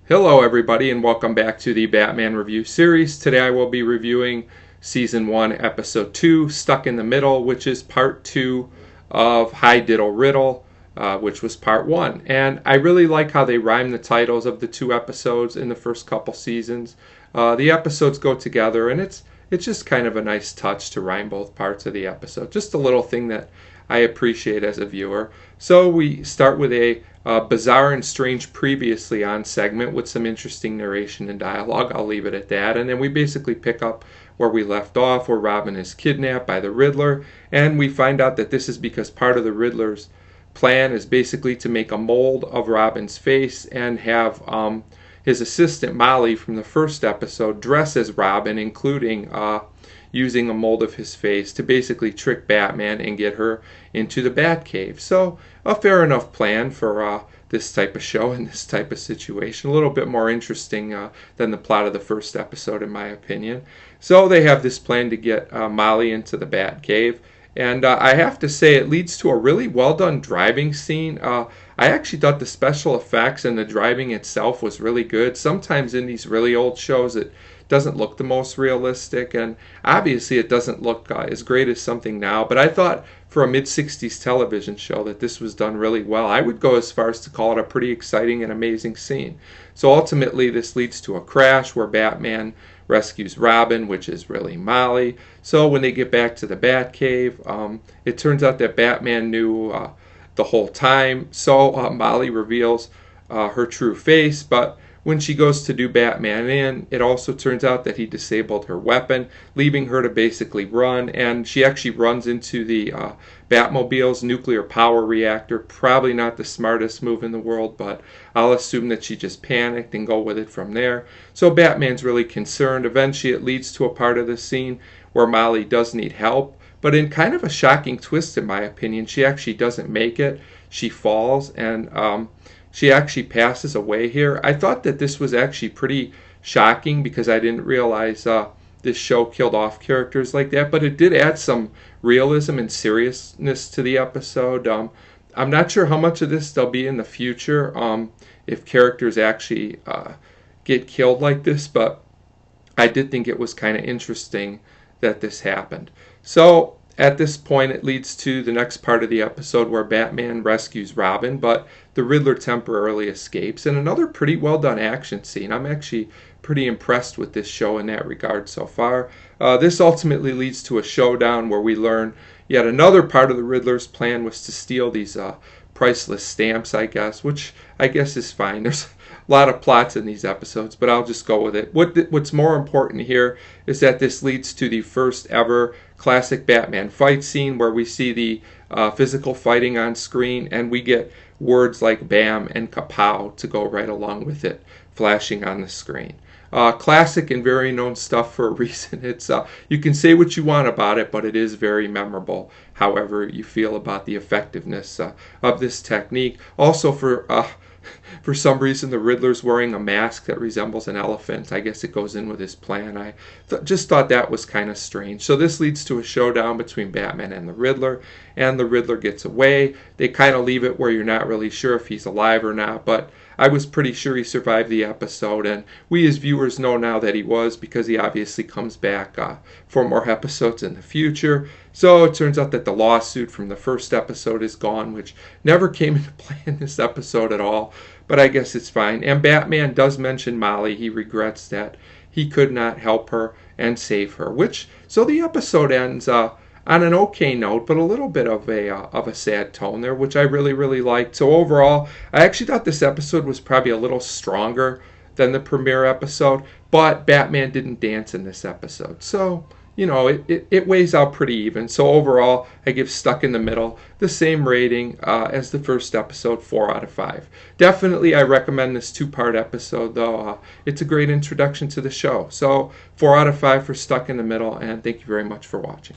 Hello everybody and welcome back to the Batman Review series. Today I will be reviewing Season 1, Episode 2, Stuck in the Middle, which is Part 2 of Hi Diddle Riddle, which was Part 1. And I really like how they rhyme the titles of the two episodes in the first couple seasons. The episodes go together and it's just kind of a nice touch to rhyme both parts of the episode. Just a little thing that I appreciate as a viewer. So we start with a bizarre and strange previously on segment with some interesting narration and dialogue. I'll leave it at that. And then we basically pick up where we left off, where Robin is kidnapped by the Riddler. And we find out that this is because part of the Riddler's plan is basically to make a mold of Robin's face and have his assistant Molly from the first episode dress as Robin, including using a mold of his face to basically trick Batman and get her into the Batcave. So a fair enough plan for this type of show and this type of situation. A little bit more interesting than the plot of the first episode, in my opinion. So they have this plan to get Molly into the Batcave. And I have to say, it leads to a really well done driving scene. I actually thought the special effects and the driving itself was really good. Sometimes in these really old shows, it doesn't look the most realistic, and obviously it doesn't look as great as something now. But I thought for a mid-60s television show that this was done really well. I would go as far as to call it a pretty exciting and amazing scene. So ultimately, this leads to a crash where Batman rescues Robin, which is really Molly. So when they get back to the Batcave, it turns out that Batman knew the whole time. So Molly reveals her true face, but when she goes to do Batman in, it also turns out that he disabled her weapon, leaving her to basically run, and she actually runs into the Batmobile's nuclear power reactor. Probably not the smartest move in the world, but I'll assume that she just panicked and go with it from there. So Batman's really concerned. Eventually it leads to a part of the scene where Molly does need help, but in kind of a shocking twist in my opinion, she actually doesn't make it. She falls and she actually passes away here. I thought that this was actually pretty shocking because I didn't realize this show killed off characters like that, but it did add some realism and seriousness to the episode. I'm not sure how much of this there'll be in the future if characters actually get killed like this, but I did think it was kind of interesting that this happened. So at this point, it leads to the next part of the episode where Batman rescues Robin, but the Riddler temporarily escapes, and another pretty well done action scene. I'm actually pretty impressed with this show in that regard so far. This ultimately leads to a showdown where we learn yet another part of the Riddler's plan was to steal these priceless stamps, I guess, which I guess is fine. There's a lot of plots in these episodes, but I'll just go with it. What's more important here is that this leads to the first ever classic Batman fight scene where we see the physical fighting on screen, and we get words like bam and kapow to go right along with it, flashing on the screen. Classic and very known stuff for a reason. It's you can say what you want about it, but it is very memorable. However you feel about the effectiveness of this technique. Also for some reason, the Riddler's wearing a mask that resembles an elephant. I guess it goes in with his plan. I just thought that was kind of strange. So this leads to a showdown between Batman and the Riddler gets away. They kind of leave it where you're not really sure if he's alive or not, but I was pretty sure he survived the episode, and we as viewers know now that he was because he obviously comes back for more episodes in the future. So it turns out that the lawsuit from the first episode is gone, which never came into play in this episode at all, but I guess it's fine. And Batman does mention Molly. He regrets that he could not help her and save her, so the episode ends on an okay note, but a little bit of a sad tone there, which I really, really liked. So overall, I actually thought this episode was probably a little stronger than the premiere episode, but Batman didn't dance in this episode. So, you know, it weighs out pretty even. So overall, I give Stuck in the Middle the same rating as the first episode, 4 out of 5. Definitely, I recommend this 2-part episode, though. It's a great introduction to the show. So 4 out of 5 for Stuck in the Middle, and thank you very much for watching.